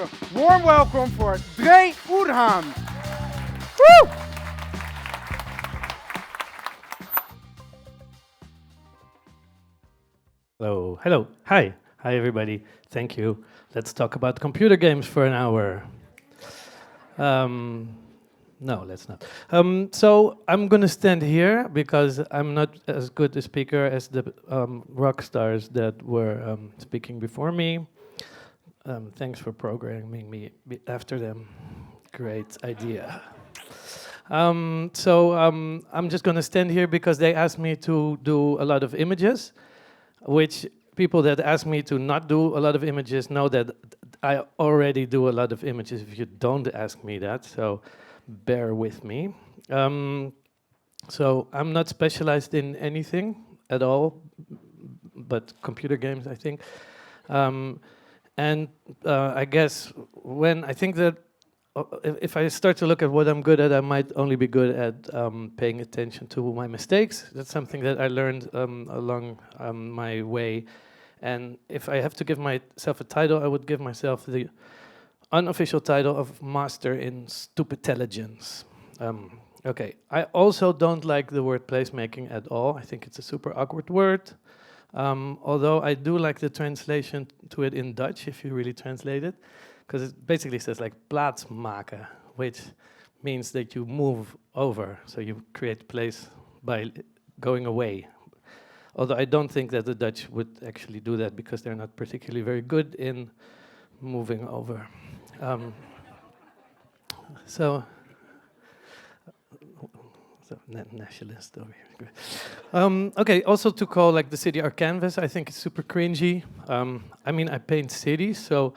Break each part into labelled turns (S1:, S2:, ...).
S1: even warm welcome voor Dre Urhahn. Woo!
S2: Hello, hi everybody. Thank you. Let's talk about computer games for an hour. No, let's not. So I'm gonna stand here because I'm not as good a speaker as the rock stars that were speaking before me. Thanks for programming me after them. Great idea. I'm just gonna stand here because they asked me to do a lot of images, which people that ask me to not do a lot of images know that I already do a lot of images if you don't ask me that, so bear with me. So I'm not specialized in anything at all, but computer games, I think. I guess when I think that if I start to look at what I'm good at, I might only be good at paying attention to my mistakes. That's something that I learned along my way. And if I have to give myself a title, I would give myself the unofficial title of Master in Stupidintelligence. Okay, I also don't like the word placemaking at all. I think it's a super awkward word. Although I do like the translation to it in Dutch, if you really translate it. Because it basically says like plaatsmaken, which means that you move over. So you create place by going away. Although I don't think that the Dutch would actually do that because they're not particularly very good in moving over. Nationalist over here. Okay, also to call like the city our canvas, I think it's super cringy. I mean, I paint cities, so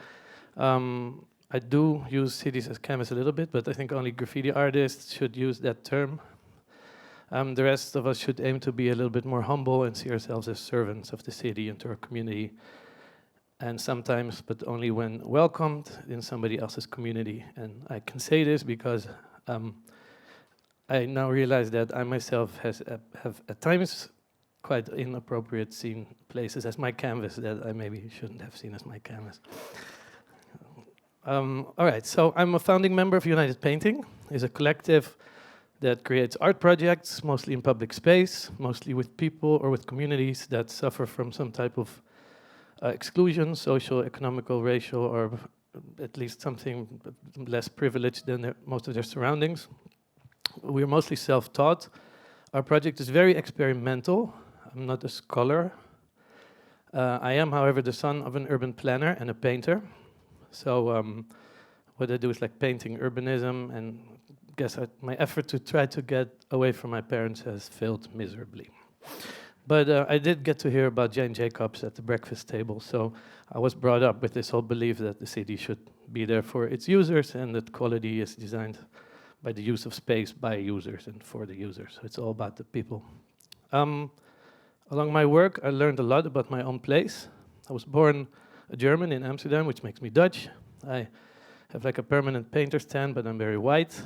S2: I do use cities as canvas a little bit, but I think only graffiti artists should use that term. The rest of us should aim to be a little bit more humble and see ourselves as servants of the city and to our community. And sometimes, but only when welcomed, in somebody else's community. And I can say this because I now realize that I myself have at times quite inappropriate seen places as my canvas that I maybe shouldn't have seen as my canvas. All right, so I'm a founding member of United Painting. It's a collective that creates art projects, mostly in public space, mostly with people or with communities that suffer from some type of exclusion, social, economical, racial, or at least something less privileged than most of their surroundings. We're mostly self-taught. Our project is very experimental. I'm not a scholar. I am, however, the son of an urban planner and a painter. So what I do is like painting urbanism, and guess my effort to try to get away from my parents has failed miserably. But I did get to hear about Jane Jacobs at the breakfast table, so I was brought up with this whole belief that the city should be there for its users and that quality is designed by the use of space by users and for the users. So it's all about the people. Along my work, I learned a lot about my own place. I was born a German in Amsterdam, which makes me Dutch. I have like a permanent painter stand, but I'm very white.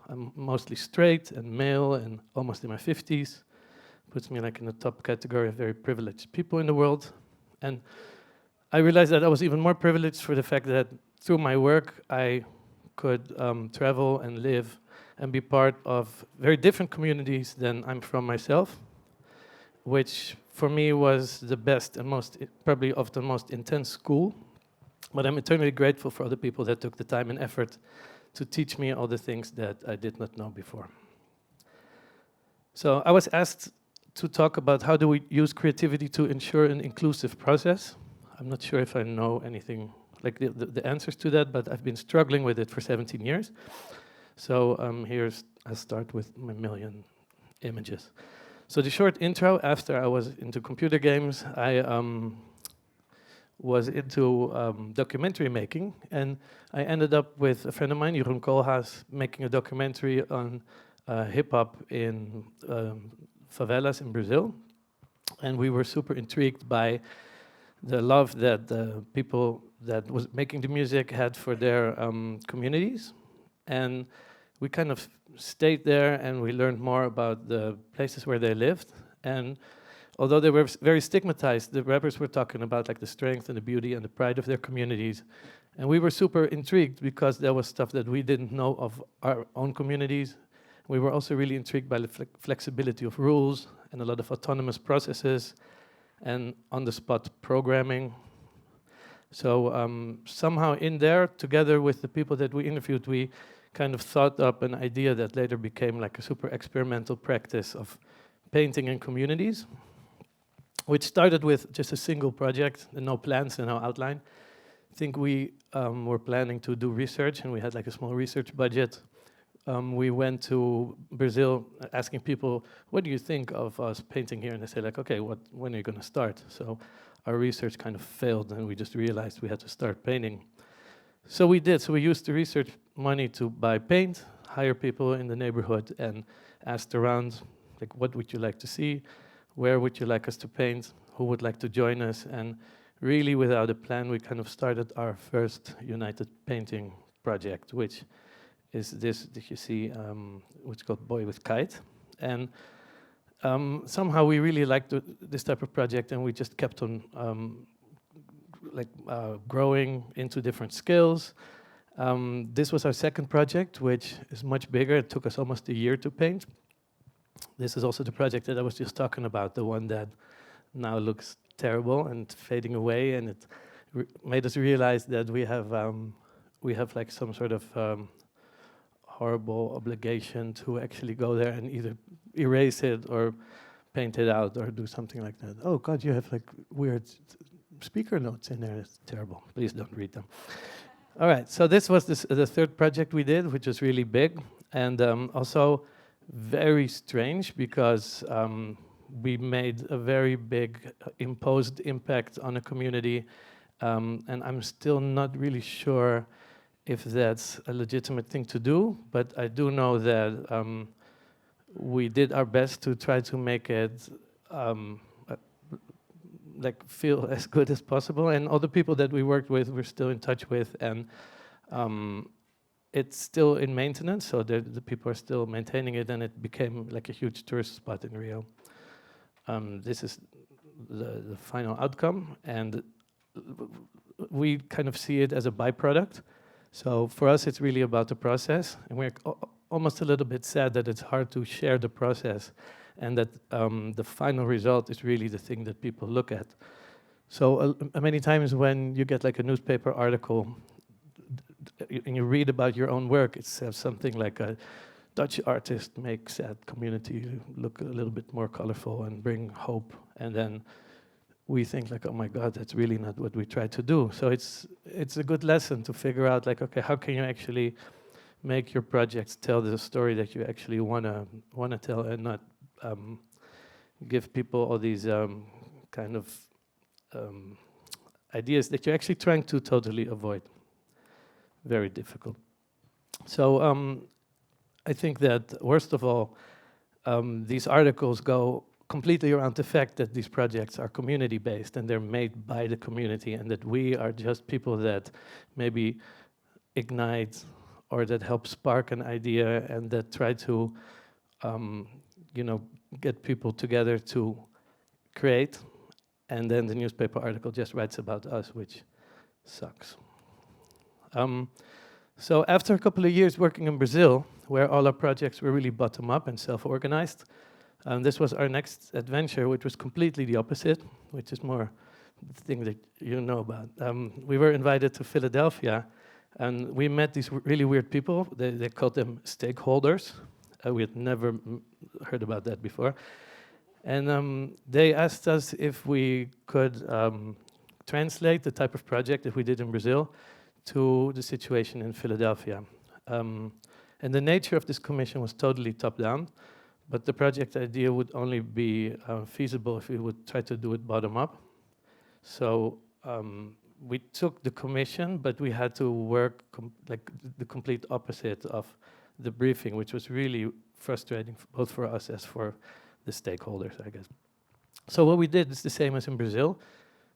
S2: I'm mostly straight and male and almost in my 50s. Puts me like in the top category of very privileged people in the world. And I realized that I was even more privileged for the fact that through my work, I could travel and live and be part of very different communities than I'm from myself, which for me was the best and probably of the most intense school. But I'm eternally grateful for all the people that took the time and effort to teach me all the things that I did not know before. So I was asked to talk about how do we use creativity to ensure an inclusive process. I'm not sure if I know anything like the answers to that, but I've been struggling with it for 17 years. So I'll start with my million images. So the short intro, after I was into computer games, I was into documentary making, and I ended up with a friend of mine, Jeroen Koolhaas, making a documentary on hip-hop in favelas in Brazil. And we were super intrigued by the love that the people that was making the music had for their communities. And we kind of stayed there and we learned more about the places where they lived. And although they were very stigmatized, the rappers were talking about like the strength and the beauty and the pride of their communities. And we were super intrigued because there was stuff that we didn't know of our own communities. We were also really intrigued by the flexibility of rules and a lot of autonomous processes and on-the-spot programming. So somehow in there, together with the people that we interviewed, we kind of thought up an idea that later became like a super experimental practice of painting in communities, which started with just a single project, and no plans and no outline. I think we were planning to do research, and we had like a small research budget. We went to Brazil asking people, what do you think of us painting here? And they say like, okay, when are you going to start? So our research kind of failed, and we just realized we had to start painting. So we did. So we used the research money to buy paint, hire people in the neighborhood, and asked around, like, what would you like to see? Where would you like us to paint? Who would like to join us? And really, without a plan, we kind of started our first United Painting project, which is this that you see, which is called Boy with Kite. And somehow we really liked this type of project, and we just kept on growing into different skills. This was our second project, which is much bigger. It took us almost a year to paint. This is also the project that I was just talking about, the one that now looks terrible and fading away, and it made us realize that we have like some sort of horrible obligation to actually go there and either erase it or paint it out or do something like that. Oh God, you have like weird speaker notes in there. It's terrible. Please don't read them. All right, so this was the third project we did, which was really big and also very strange because we made a very big imposed impact on a community, and I'm still not really sure if that's a legitimate thing to do, but I do know that we did our best to try to make it like feel as good as possible, and all the people that we worked with we're still in touch with, and it's still in maintenance, so the people are still maintaining it, and it became like a huge tourist spot in Rio. This is the final outcome, and we kind of see it as a byproduct. So for us, it's really about the process, and we're almost a little bit sad that it's hard to share the process, and that the final result is really the thing that people look at. So many times when you get like a newspaper article and you read about your own work, it says something like a Dutch artist makes that community look a little bit more colorful and bring hope, and then we think like, oh my God, that's really not what we try to do. So it's a good lesson to figure out like, okay, how can you actually make your projects tell the story that you actually wanna tell, and not give people all these kind of ideas that you're actually trying to totally avoid. Very difficult. So I think that worst of all, these articles go completely around the fact that these projects are community-based and they're made by the community, and that we are just people that maybe ignite or that help spark an idea and that try to, get people together to create, and then the newspaper article just writes about us, which sucks. So after a couple of years working in Brazil, where all our projects were really bottom-up and self-organized, this was our next adventure, which was completely the opposite, which is more the thing that you know about. We were invited to Philadelphia, and we met these really weird people. They called them stakeholders. We had never heard about that before. And they asked us if we could translate the type of project that we did in Brazil to the situation in Philadelphia. And the nature of this commission was totally top-down. But the project idea would only be feasible if we would try to do it bottom-up. So we took the commission, but we had to work like the complete opposite of the briefing, which was really frustrating both for us as for the stakeholders, I guess. So what we did is the same as in Brazil.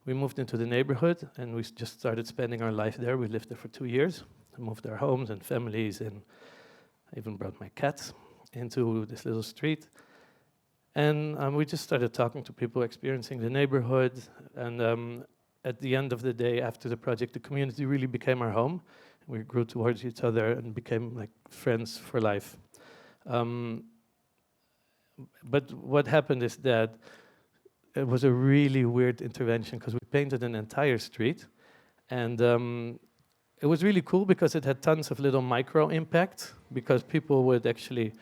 S2: We moved into the neighborhood, and we just started spending our life there. We lived there for 2 years. We moved our homes and families, and I even brought my cats into this little street, and we just started talking to people experiencing the neighborhood, and at the end of the day, after the project, the community really became our home. We grew towards each other and became like friends for life. But what happened is that it was a really weird intervention because we painted an entire street, and it was really cool because it had tons of little micro impact, because people would actually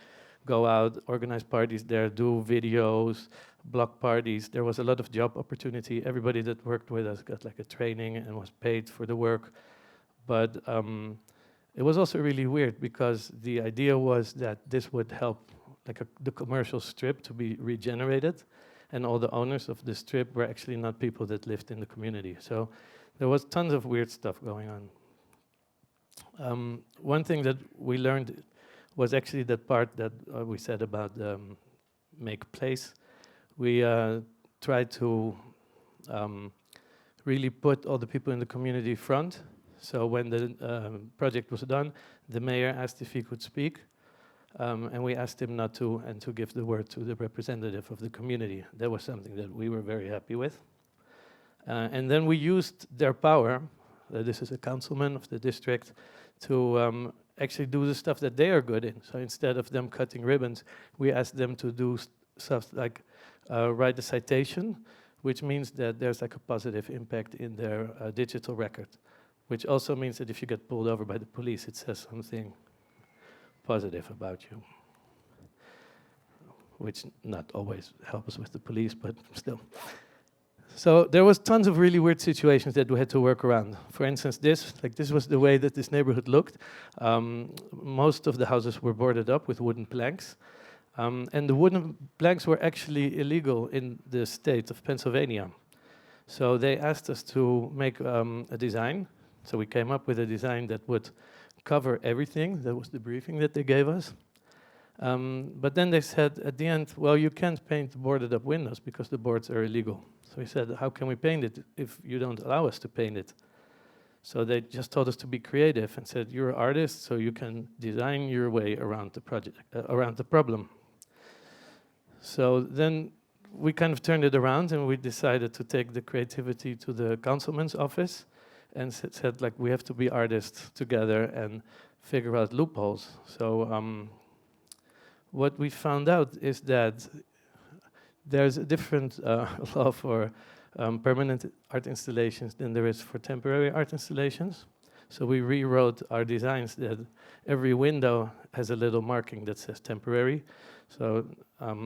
S2: go out, organize parties there, do videos, block parties. There was a lot of job opportunity. Everybody that worked with us got like a training and was paid for the work. But it was also really weird because the idea was that this would help like the commercial strip to be regenerated, and all the owners of the strip were actually not people that lived in the community. So there was tons of weird stuff going on. One thing that we learned was actually that part that we said about make place. We tried to really put all the people in the community front. So when the project was done, the mayor asked if he could speak, and we asked him not to, and to give the word to the representative of the community. That was something that we were very happy with. And then we used their power, this is a councilman of the district, to actually do the stuff that they are good in. So instead of them cutting ribbons, we asked them to do stuff like write a citation, which means that there's like a positive impact in their digital record, which also means that if you get pulled over by the police, it says something positive about you, which not always helps with the police, but still. So there was tons of really weird situations that we had to work around. For instance, this was the way that this neighborhood looked. Most of the houses were boarded up with wooden planks. And the wooden planks were actually illegal in the state of Pennsylvania. So they asked us to make a design. So we came up with a design that would cover everything. That was the briefing that they gave us. But then they said at the end, well, you can't paint boarded up windows because the boards are illegal. So we said, how can we paint it if you don't allow us to paint it? So they just told us to be creative and said, you're an artist, so you can design your way around the project, around the problem. So then we kind of turned it around, and we decided to take the creativity to the councilman's office, and said, like, we have to be artists together and figure out loopholes. So what we found out is that there's a different law for permanent art installations than there is for temporary art installations. So we rewrote our designs that every window has a little marking that says temporary. So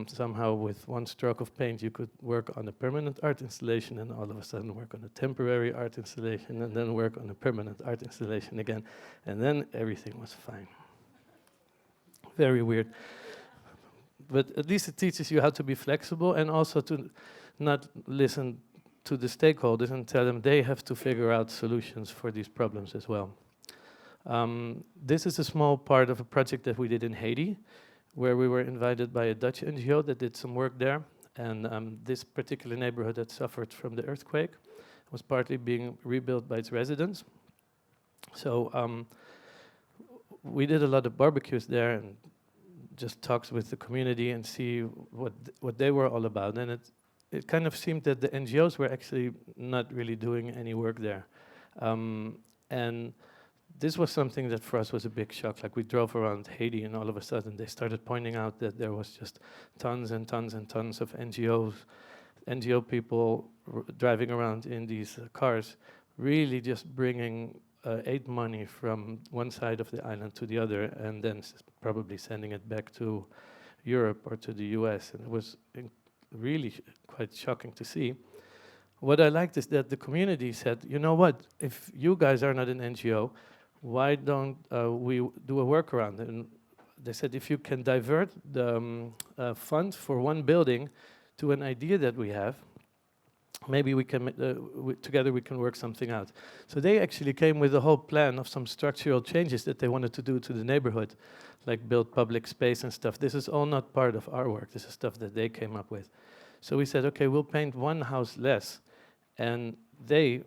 S2: somehow with one stroke of paint you could work on a permanent art installation, and all of a sudden work on a temporary art installation, and then work on a permanent art installation again. And then everything was fine. Very weird. But at least it teaches you how to be flexible, and also to not listen to the stakeholders and tell them they have to figure out solutions for these problems as well. This is a small part of a project that we did in Haiti, where we were invited by a Dutch NGO that did some work there. And this particular neighborhood that suffered from the earthquake was partly being rebuilt by its residents. So we did a lot of barbecues there and just talks with the community and see what they were all about. And it kind of seemed that the NGOs were actually not really doing any work there. And this was something that for us was a big shock. Like, we drove around Haiti, and all of a sudden they started pointing out that there was just tons and tons and tons of NGO people driving around in these cars, really just bringing aid money from one side of the island to the other, and then probably sending it back to Europe or to the US. And it was really quite shocking to see. What I liked is that the community said, you know what, if you guys are not an NGO, why don't we do a workaround? And they said, if you can divert the fund for one building to an idea that we have, maybe we can, together we can work something out. So they actually came with a whole plan of some structural changes that they wanted to do to the neighborhood, like build public space and stuff. This is all not part of our work. This is stuff that they came up with. So we said, okay, we'll paint one house less. And they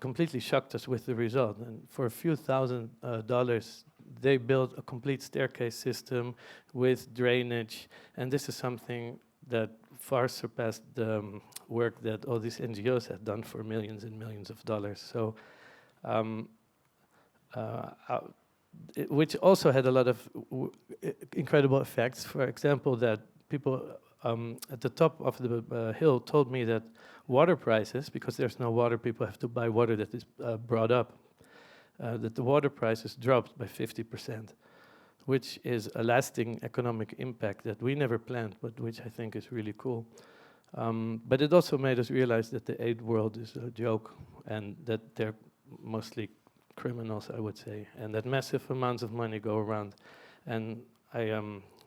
S2: completely shocked us with the result. And for a few $1,000s, they built a complete staircase system with drainage. And this is something that far surpassed the work that all these NGOs had done for millions and millions of dollars. So, which also had a lot of incredible effects. For example, that people at the top of the hill told me that water prices, because there's no water, people have to buy water that is brought up, that the water prices dropped by 50%, which is a lasting economic impact that we never planned, but which I think is really cool. But it also made us realize that the aid world is a joke, and that they're mostly criminals, I would say, and that massive amounts of money go around. And I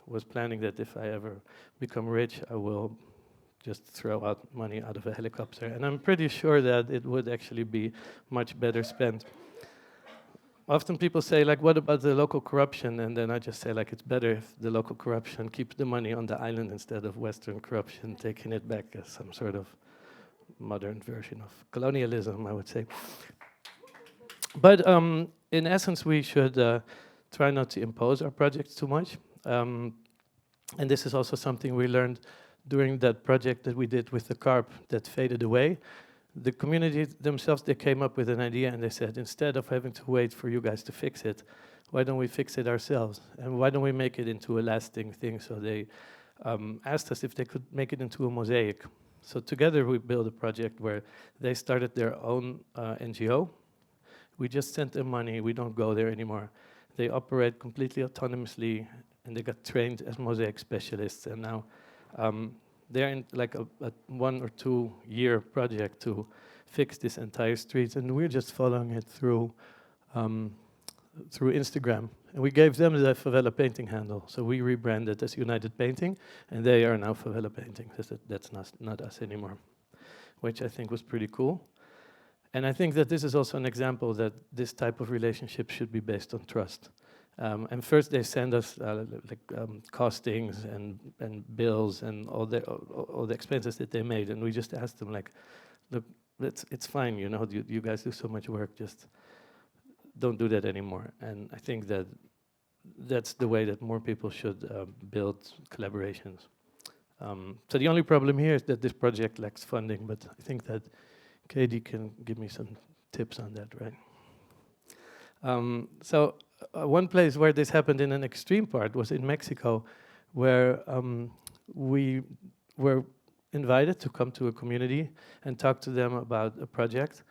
S2: was planning that if I ever become rich, I will just throw out money out of a helicopter. And I'm pretty sure that it would actually be much better spent. Often people say, like, what about the local corruption? And then I just say, like, it's better if the local corruption keeps the money on the island instead of Western corruption taking it back as some sort of modern version of colonialism, I would say. But in essence, we should try not to impose our projects too much. And this is also something we learned during that project that we did with the carp that faded away. The community themselves, they came up with an idea and they said, instead of having to wait for you guys to fix it, why don't we fix it ourselves? And why don't we make it into a lasting thing? So they asked us if they could make it into a mosaic. So together we built a project where they started their own NGO. We just sent them money, we don't go there anymore. They operate completely autonomously, and they got trained as mosaic specialists, and now they're in like a 1 or 2 year project to fix this entire street, and we're just following it through Instagram. And we gave them the Favela Painting handle, so we rebranded as United Painting, and they are now Favela Painting. That's not us anymore, which I think was pretty cool. And I think that this is also an example that this type of relationship should be based on trust. And first they send us costings and bills and all the expenses that they made, and we just asked them, like, look, it's fine, you know, you guys do so much work, just don't do that anymore. And I think that that's the way that more people should build collaborations. So the only problem here is that this project lacks funding, but I think that Katie can give me some tips on that, right? One place where this happened in an extreme part was in Mexico, where we were invited to come to a community and talk to them about a project.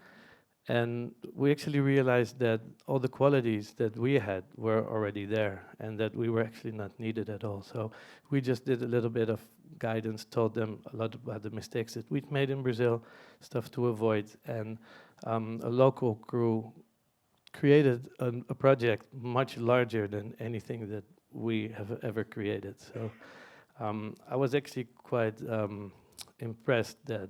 S2: And we actually realized that all the qualities that we had were already there, and that we were actually not needed at all. So we just did a little bit of guidance, told them a lot about the mistakes that we'd made in Brazil, stuff to avoid, and a local crew created a project much larger than anything that we have ever created. So I was actually quite impressed that,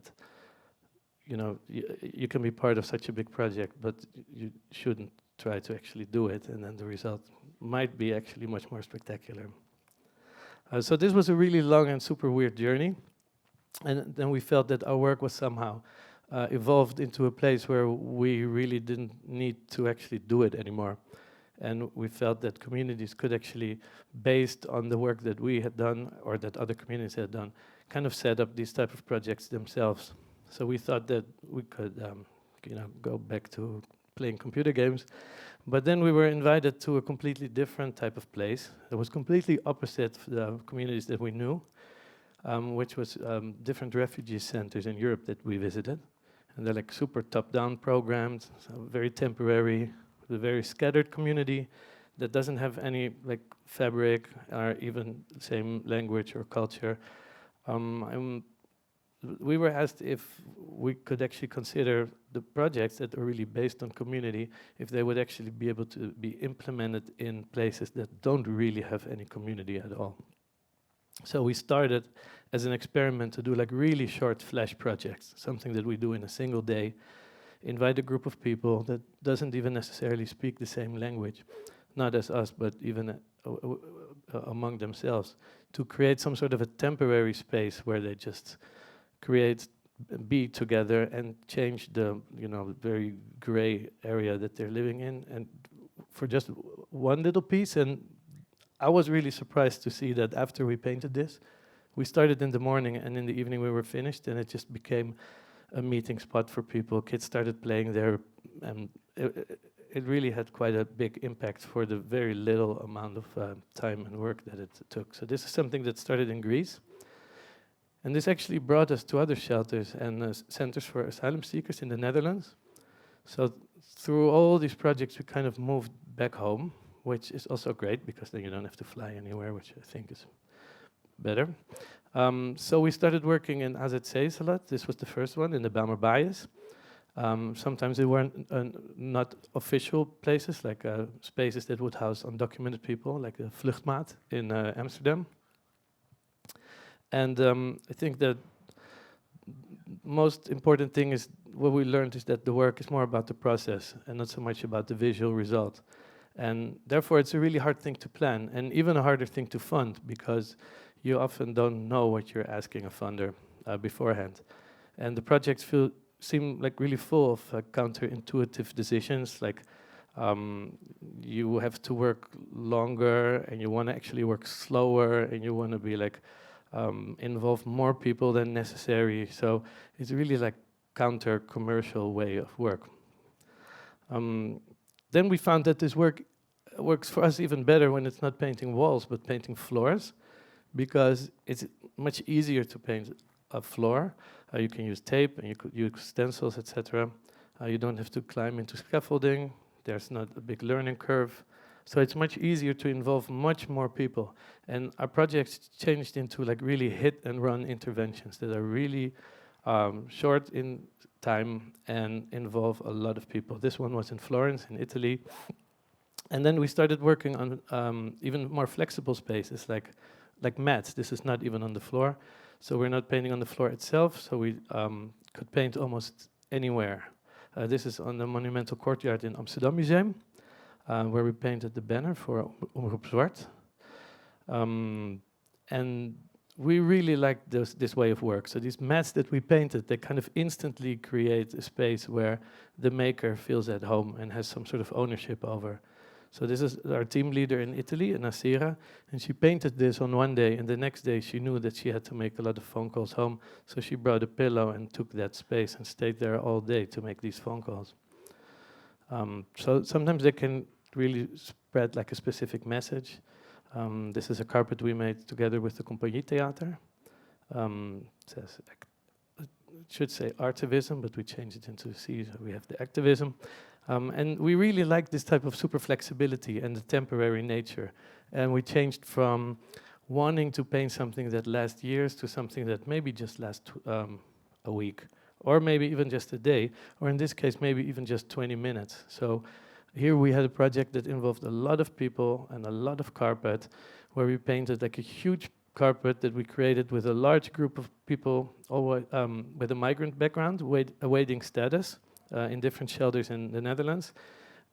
S2: you know, you can be part of such a big project, but you shouldn't try to actually do it, and then the result might be actually much more spectacular. So this was a really long and super weird journey, and then we felt that our work was somehow evolved into a place where we really didn't need to actually do it anymore. And we felt that communities could actually, based on the work that we had done or that other communities had done, kind of set up these type of projects themselves. So we thought that we could, go back to playing computer games. But then we were invited to a completely different type of place. It was completely opposite the communities that we knew, which was different refugee centers in Europe that we visited. And they're like super top-down programs, so very temporary, a very scattered community that doesn't have any like fabric or even same language or culture. We were asked if we could actually consider the projects that are really based on community, if they would actually be able to be implemented in places that don't really have any community at all. So we started as an experiment to do like really short flash projects, something that we do in a single day, invite a group of people that doesn't even necessarily speak the same language, not as us, but even among themselves, to create some sort of a temporary space where they just create, be together and change the, very gray area that they're living in, and for just one little piece. And I was really surprised to see that after we painted this, we started in the morning, and in the evening we were finished, and it just became a meeting spot for people. Kids started playing there, and it really had quite a big impact for the very little amount of time and work that it took. So this is something that started in Greece. And this actually brought us to other shelters and centers for asylum seekers in the Netherlands. So through all these projects, we kind of moved back home, which is also great because then you don't have to fly anywhere, which I think is better. So we started working in AZC's a lot. This was the first one in the Bijlmer Bias. Sometimes they weren't not official places, like spaces that would house undocumented people, like the Vluchtmaat in Amsterdam. And I think that most important thing is what we learned is that the work is more about the process and not so much about the visual result. And therefore, it's a really hard thing to plan and even a harder thing to fund because you often don't know what you're asking a funder beforehand. And the projects seem like really full of counterintuitive decisions, like you have to work longer and you want to actually work slower and you want to be like involve more people than necessary. So it's really like counter-commercial way of work. Then we found that this work works for us even better when it's not painting walls, but painting floors, because it's much easier to paint a floor. You can use tape and you could use stencils, etc. You don't have to climb into scaffolding. There's not a big learning curve. So it's much easier to involve much more people. And our projects changed into like really hit and run interventions that are really short in time and involve a lot of people. This one was in Florence, in Italy. And then we started working on even more flexible spaces, like mats. This is not even on the floor. So we're not painting on the floor itself, so we could paint almost anywhere. This is on the Monumental Courtyard in Amsterdam Museum, where we painted the banner for Omroep Zwart. And we really like this way of work. So these mats that we painted, they kind of instantly create a space where the maker feels at home and has some sort of ownership over. So this is our team leader in Italy, Nasira, and she painted this on one day, and the next day she knew that she had to make a lot of phone calls home, so she brought a pillow and took that space and stayed there all day to make these phone calls. So sometimes they can really spread like a specific message. This is a carpet we made together with the Compagnie Theater. It should say artivism, but we changed it into C, so we have the activism. And we really like this type of super flexibility and the temporary nature. And we changed from wanting to paint something that lasts years to something that maybe just lasts a week, or maybe even just a day, or in this case, maybe even just 20 minutes. So here we had a project that involved a lot of people and a lot of carpet, where we painted like a huge carpet that we created with a large group of people, all with a migrant background, awaiting status. In different shelters in the Netherlands.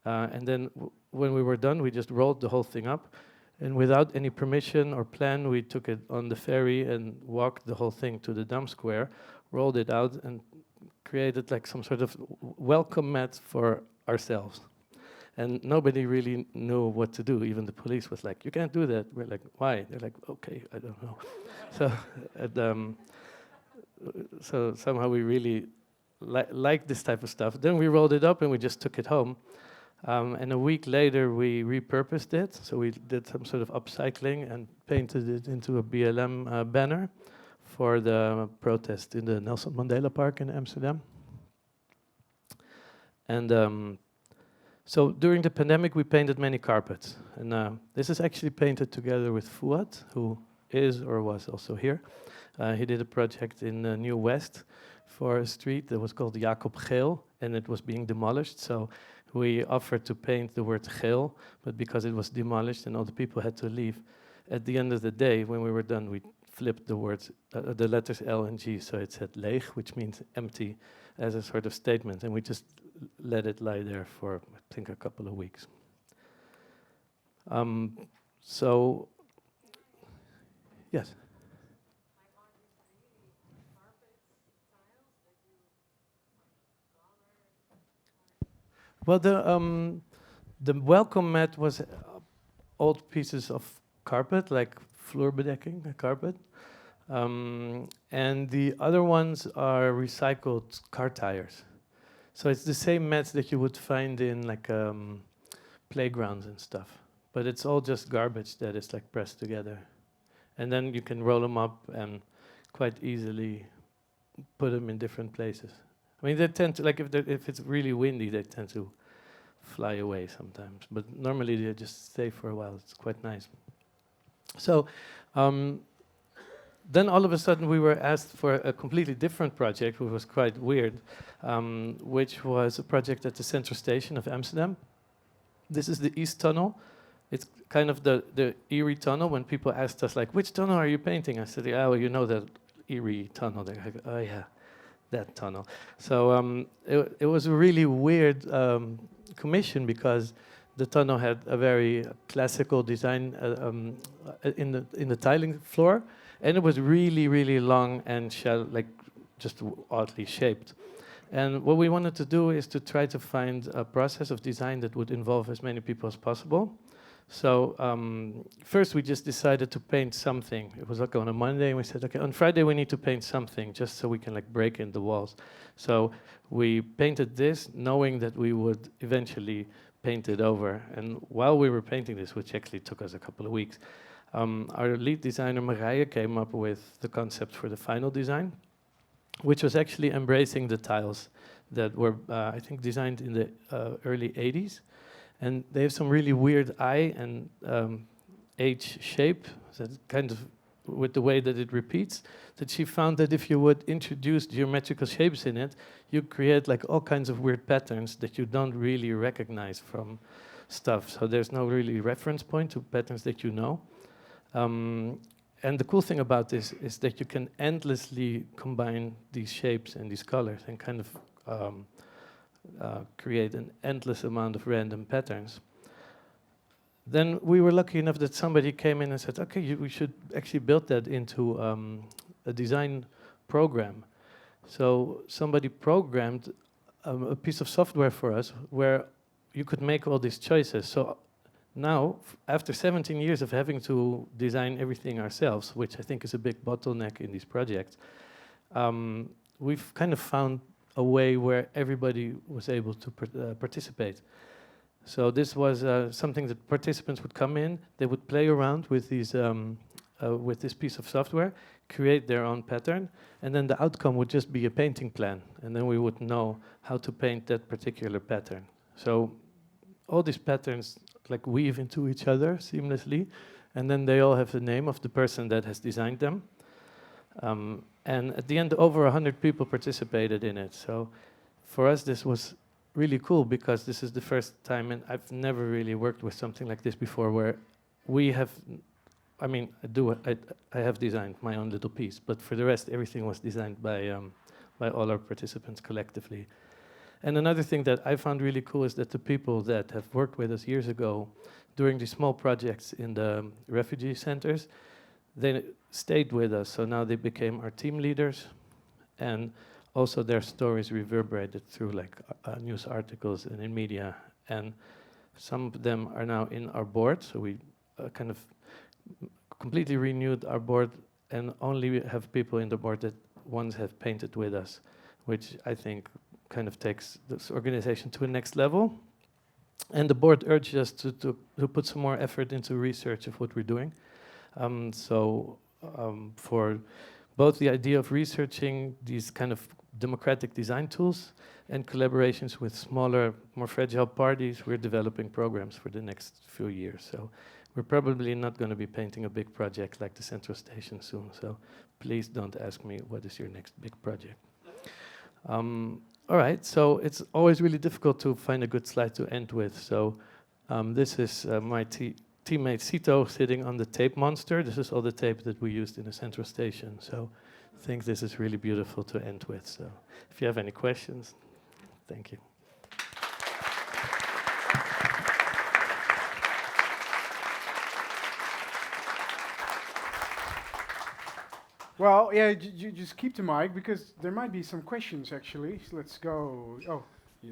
S2: And then when we were done, we just rolled the whole thing up. And without any permission or plan, we took it on the ferry and walked the whole thing to the Dam Square, rolled it out and created like some sort of welcome mat for ourselves. And nobody really knew what to do. Even the police was like, "You can't do that." We're like, "Why?" They're like, "Okay, I don't know." So somehow we really like this type of stuff. Then we rolled it up and we just took it home. And a week later, we repurposed it. So we did some sort of upcycling and painted it into a BLM banner for the protest in the Nelson Mandela Park in Amsterdam. And so during the pandemic, we painted many carpets. And this is actually painted together with Fuad, who is or was also here. He did a project in New West for a street that was called Jacob Geel, and it was being demolished. So we offered to paint the word Geel, but because it was demolished and all the people had to leave, at the end of the day, when we were done, we flipped the words, the letters L and G, so it said leeg, which means empty, as a sort of statement, and we just let it lie there for, I think, a couple of weeks. So, yes? Well, the welcome mat was old pieces of carpet, like vloerbedekking, carpet. And the other ones are recycled car tires. So it's the same mats that you would find in like playgrounds and stuff. But it's all just garbage that is like pressed together. And then you can roll them up and quite easily put them in different places. I mean, they tend to, like if it's really windy, they tend to fly away sometimes. But normally they just stay for a while. It's quite nice. So then all of a sudden we were asked for a completely different project, which was quite weird, which was a project at the Central Station of Amsterdam. This is the East Tunnel. It's kind of the Erie Tunnel. When people asked us, like, which tunnel are you painting? I said, yeah, well, you know that Erie Tunnel. They're like, oh, yeah, that tunnel. So it was a really weird commission because the tunnel had a very classical design in the tiling floor, and it was really, really long and like just oddly shaped. And what we wanted to do is to try to find a process of design that would involve as many people as possible. So first we just decided to paint something. It was like on a Monday, and we said, okay, on Friday we need to paint something just so we can like break in the walls. So we painted this, knowing that we would eventually paint it over. And while we were painting this, which actually took us a couple of weeks, our lead designer Marije came up with the concept for the final design, which was actually embracing the tiles that were, I think, designed in the early 80s. And they have some really weird eye and H shape, that kind of with the way that it repeats, that she found that if you would introduce geometrical shapes in it, you create like all kinds of weird patterns that you don't really recognize from stuff. So there's no really reference point to patterns that you know. And the cool thing about this is that you can endlessly combine these shapes and these colors and kind of create an endless amount of random patterns. Then we were lucky enough that somebody came in and said, okay, we should actually build that into a design program. So somebody programmed a piece of software for us where you could make all these choices. So now, after 17 years of having to design everything ourselves, which I think is a big bottleneck in these projects, we've kind of found a way where everybody was able to participate. So this was something that participants would come in, they would play around with these with this piece of software, create their own pattern, and then the outcome would just be a painting plan, and then we would know how to paint that particular pattern. So all these patterns like weave into each other seamlessly, and then they all have the name of the person that has designed them. And at the end, over 100 people participated in it. So for us, this was really cool because this is the first time, and I've never really worked with something like this before, where we have, I mean, I have designed my own little piece, but for the rest, everything was designed by all our participants collectively. And another thing that I found really cool is that the people that have worked with us years ago during these small projects in the refugee centers, they stayed with us. So now they became our team leaders, and also their stories reverberated through like news articles and in media. And some of them are now in our board. So we kind of completely renewed our board, and only have people in the board that once have painted with us, which I think kind of takes this organization to a next level. And the board urged us to put some more effort into research of what we're doing. For both the idea of researching these kind of democratic design tools and collaborations with smaller, more fragile parties, we're developing programs for the next few years. So we're probably not going to be painting a big project like the Central Station soon. So please don't ask me what is your next big project. All right, so it's always really difficult to find a good slide to end with. So this is my teammate Cito sitting on the tape monster. This is all the tape that we used in the Central Station. So I think this is really beautiful to end with. So if you have any questions, thank you.
S1: Well, yeah, you just keep the mic because there might be some questions actually. So let's go. Oh,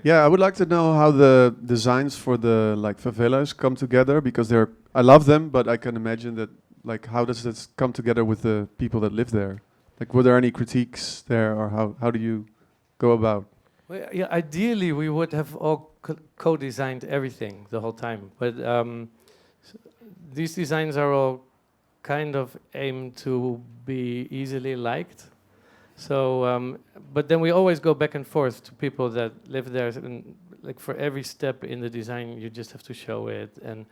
S3: yeah, I would like to know how the designs for the like favelas come together, because I love them, but I can imagine that like how does this come together with the people that live there? Like, were there any critiques there, or how do you go about?
S2: Well, yeah, ideally we would have all co-designed everything the whole time, but these designs are all kind of aimed to be easily liked. So, but then we always go back and forth to people that live there, and like for every step in the design, you just have to show it and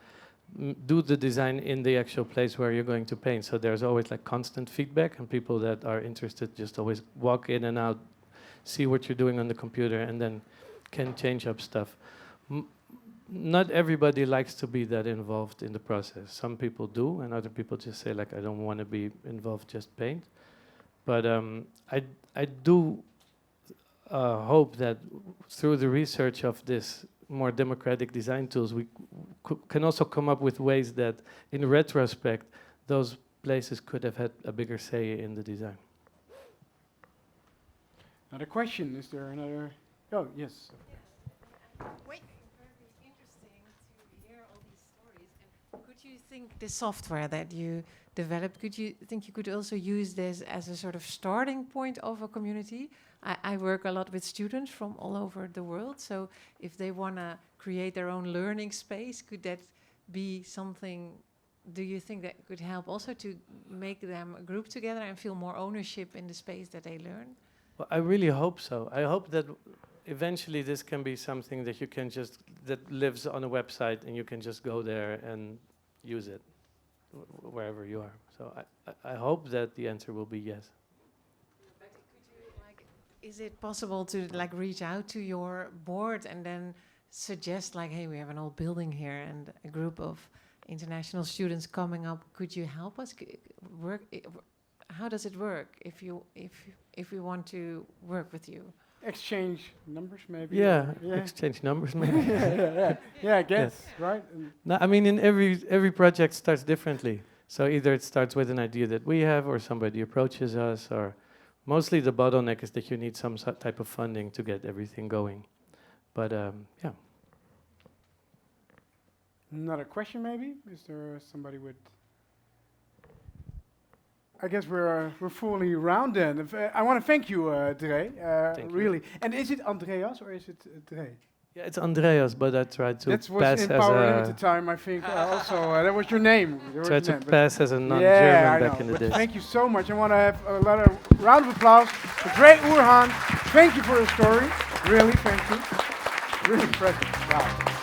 S2: do the design in the actual place where you're going to paint. So there's always like constant feedback, and people that are interested just always walk in and out, see what you're doing on the computer, and then can change up stuff. Not everybody likes to be that involved in the process. Some people do, and other people just say like, I don't want to be involved, just paint. But I do hope that through the research of this more democratic design tools, we can also come up with ways that, in retrospect, those places could have had a bigger say in the design.
S1: Another question, is there another? Oh, yes.
S4: Wait. Very interesting to hear all these stories. And could you think the software that you developed, could you think you could also use this as a sort of starting point of a community? I work a lot with students from all over the world, so if they want to create their own learning space, could that be something, do you think that could help also to make them group together and feel more ownership in the space that they learn?
S2: Well, I really hope so. I hope that eventually this can be something that you can just, that lives on a website and you can just go there and use it wherever you are. So I hope that the answer will be yes.
S4: But could you, like, is it possible to like reach out to your board and then suggest like, hey, we have an old building here and a group of international students coming up. Could you help us work? How does it work if we want to work with you?
S1: Exchange numbers, maybe.
S2: Yeah,
S1: Yeah.
S2: exchange numbers maybe.
S1: Yeah, I guess, right?
S2: No, I mean, in every project starts differently. So either it starts with an idea that we have, or somebody approaches us, or mostly the bottleneck is that you need some type of funding to get everything going. But yeah.
S1: Another question, maybe? Is there somebody with? I guess we're fully round then. I want to thank you, Dre.
S2: Thank you.
S1: Really. And is it Andreas or is it Dre?
S2: Yeah, it's Andreas, but I tried to
S1: That was
S2: pass
S1: in
S2: as
S1: Power
S2: a
S1: Limited time, I think. Also, that was your name.
S2: tried to
S1: But
S2: pass as a
S1: yeah,
S2: non-German
S1: I
S2: back
S1: know.
S2: in the
S1: But
S2: day.
S1: thank you so much. I want to have a lot of round of applause for Dre Urhahn. Thank you for your story. Really, thank you. Really impressive. Wow.